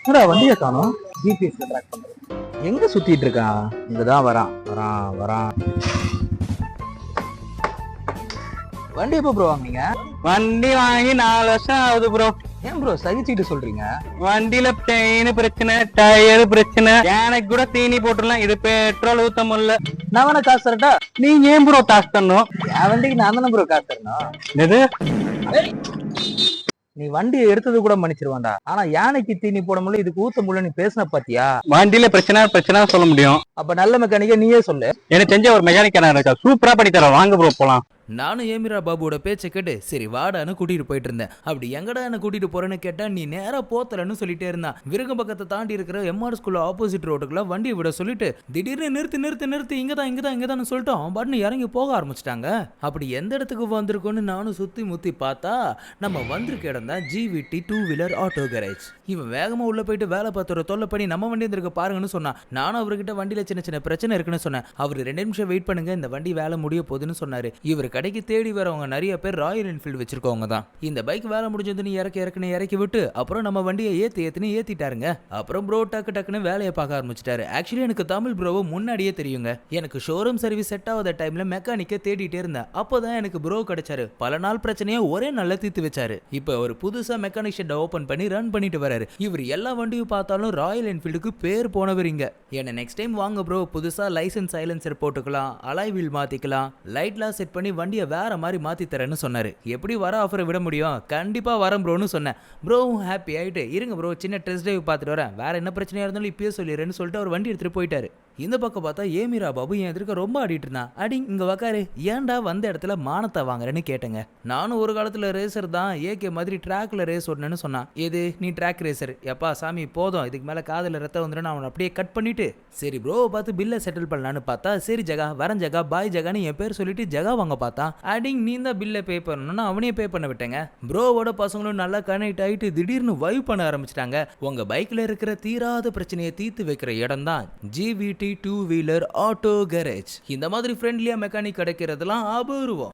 என்னடா வண்டியை காணோம். ஜிபிஎஸ்ல ட்ராக் பண்றேன். எங்க சுத்திட்டு இருக்கான்? இங்கதான் வரான் வரான் வரான். வண்டி எப்போ ப்ரோ வாங்குனீங்க? வண்டி வாங்கி 4 வருஷம் ஆகுது ப்ரோ. ஏன் ப்ரோ சகிச்சுட்டு சொல்றீங்க? வண்டியில செயின் பிரச்சனை, டயர் பிரச்சனை, எனக்கு கூட தீனி போட்டுடலாம். இது பெட்ரோல் ஊத்த முடியல. நான் வேணா காசு தரட்டா? நீங்க ஏன் ப்ரோ காசு தரணும்? என் வண்டிக்கு நான் தானே ப்ரோ காசு தரணும். எது? நீ வண்டியை எடுத்தது கூட மன்னிச்சிருவான்டா. ஆனா யானைக்கு தீனி போட முடியல, இதுக்கு ஊத்த முடியல, நீ பேசின பாத்தியா? வண்டியில பிரச்சனை சொல்ல முடியும். அப்ப நல்ல மெக்கானிக்கா நீயே சொல்லு. எனக்கு தெரிஞ்ச ஒரு மெக்கானிக் இருக்கா, சூப்பரா பண்ணி தரேன். வாங்க ப்ரோ போலாம். நானும் ஏமிரா பாபுவோட பேச்சை கேட்டு சரி வாடான்னு கூட்டிட்டு போயிட்டு இருந்தேன். அப்படி எங்கடா என்ன கூட்டிட்டு போறேன்னு கேட்டா நீ நேரா போத்தலன்னு சொல்லிட்டே இருந்தான். விருகம் பக்கத்தை தாண்டி இருக்கிற எம்ஆர் ஸ்கூல் ஆப்போசிட் ரோட்டுக்குள்ள வண்டியை விட சொல்லிட்டு திடீர்னு நிறுத்து இங்கதான் சொல்லிட்டு அவன் பாட்டுன்னு இறங்கி போக ஆரம்பிச்சிட்டாங்க. அப்படி எந்த இடத்துக்கு வந்திருக்கோன்னு நானும் சுத்தி முத்தி பார்த்தா நம்ம வந்திருக்க இடம் தான் ஜிவிடி 2 வீலர் ஆட்டோ கேரேஜ். இவன் வேகமா உள்ள போயிட்டு வேலை பார்த்தோட தொல்லை பண்ணி நம்ம வண்டி இருக்க பாருங்கன்னு சொன்னான். நானும் அவர்கிட்ட வண்டியில சின்ன பிரச்சனை இருக்குன்னு சொன்னேன். அவர் 2 நிமிஷம் வெயிட் பண்ணுங்க, இந்த வண்டி வேலை முடிய போகுதுன்னு சொன்னாரு. இவர் கடைக்கு தேடி வரவங்க நிறைய பேர் ராயல் என்ஃபீல்டு வச்சிருக்கவங்க தான். இந்த பைக் வேலை முடிஞ்சதுன்னு இறக்கி விட்டு அப்புறம் நம்ம வண்டியை ஏத்திட்டாருங்க. அப்புறம் ப்ரோ டக்குன்னு வேலையை பார்க்க ஆரம்பிச்சிட்டாரு. ஆக்சுவலி எனக்கு தமிழ் ப்ரோவை முன்னாடியே தெரியுங்க. எனக்கு ஷோரூம் சர்வீஸ் செட் ஆகாத டைம்ல மெக்கானிக்க தேடிட்டே இருந்தேன். அப்போதான் எனக்கு ப்ரோ கிடைச்சாரு. பல நாள் பிரச்சனையை ஒரே நாள்ல தீர்த்து வச்சாரு. இப்போ ஒரு புதுசா மெக்கானிக் ஷெட் ஓபன் பண்ணி ரன் பண்ணிட்டு வராரு. இவர் எல்லா வண்டியும் பார்த்தாலும் ராயல் என்ஃபீல்டுக்கு பேர் போனவரிங்க. என்ன நெக்ஸ்ட் டைம் வாங்க ப்ரோ, புதுசா லைசன்ஸ் சைலன்சர் போட்டுக்கலாம், அலாய் வீல் மாத்திக்கலாம், லைட்லாம் செட் பண்ணி வண்டியை வேற மாதிரி மாத்தி தரேன்னு சொன்னாரு. எப்படி வர ஆஃபரை விட முடியும்? கண்டிப்பா வரேன் ப்ரோன்னு சொன்னேன். ப்ரோவும் ஹாப்பி ஆயிட்டு இருங்க ப்ரோ சின்ன டெஸ்ட் டிரைவ் பார்த்துட்டு வரேன், வேற என்ன பிரச்சனையா இருந்தாலும் இப்பயே சொல்லிடுறேன்னு சொல்லிட்டு அவர் வண்டி எடுத்துட்டு போயிட்டாரு. இந்த பக்கம் பார்த்தா ஏமிரா பாபு என் எதிர்க்க ரொம்ப ஆடிட்டு இருந்தான். அடி இங்க வக்காரு, ஏன்டா வந்த இடத்துல மானத்தை வாங்குறேன்னு கேட்டேங்க. நானும் ஒரு காலத்துல ரேசர் தான், ஏகே மாதிரி ட்ராக்ல ரேஸ் ஓடணும்னு சொன்னான். எது நீ ட்ராக் ரேசர்? எப்பா சாமி போதும், இதுக்கு மேல காதல ரத்தம் வந்துடும். அவனை அப்படியே கட் பண்ணிட்டு சரி ப்ரோவை பார்த்து பில்லை செட்டில் பண்ணலான்னு பார்த்தா சரி ஜகா வரன் ஜகா பாய் ஜகான்னு என் பேர் சொல்லிட்டு ஜகா வாங்க பார்த்தா அடிங் நீ தான் பில்லை பே பண்ணணும்னா அவனே பே பண்ண விட்டேங்க. ப்ரோவோட பசங்களும் நல்லா கனெக்ட் ஆயிட்டு திடீர்னு வைவ் பண்ண ஆரம்பிச்சிட்டாங்க. உங்க பைக்ல இருக்கிற தீராத பிரச்சனையை தீர்த்து வைக்கிற இடம் தான் ஜிவிடி 2 வீலர் ஆட்டோ கேரேஜ். இந்த மாதிரி ஃப்ரெண்ட்லியா மெக்கானிக் கிடைக்கிறதுலாம் அபூர்வம்.